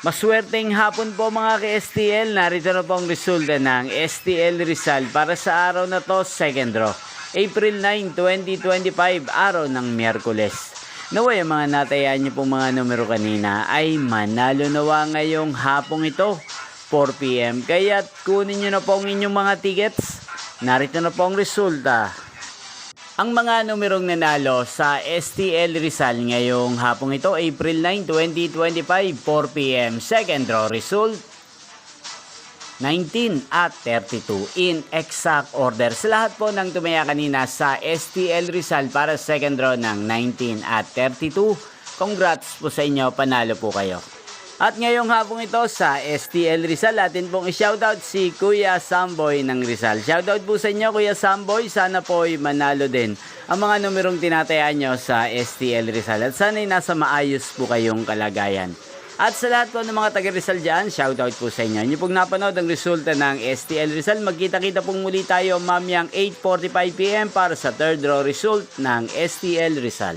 Maswerteng hapon po mga ka-STL. Narito na po ang resulta ng STL Rizal para sa araw na to, second draw. April 9, 2025, araw ng Miyerkules. Naway ang mga natayaan niyo pong mga numero kanina ay manalo nawa ngayong hapong ito, 4 PM. Kaya kunin niyo na po ang inyong mga tickets. Narito na po ang resulta. Ang mga numerong nanalo sa STL Rizal ngayong hapong ito, April 9, 2025, 4 PM. Second draw result, 19 at 32 in exact order. Sa lahat po ng tumaya kanina sa STL Rizal para second draw ng 19 at 32, congrats po sa inyo, panalo po kayo. At ngayong hapong ito sa STL Rizal, atin pong i-shoutout si Kuya Samboy ng Rizal. Shoutout po sa inyo Kuya Samboy, sana po ay manalo din ang mga numerong tinatayaan nyo sa STL Rizal. At sana ay nasa maayos po kayong kalagayan. At sa lahat po ng mga taga Rizal dyan, shoutout po sa inyo. Inyo pong napanood ang resulta ng STL Rizal. Magkita-kita pong muli tayo mamayang 8:45 PM para sa third draw result ng STL Rizal.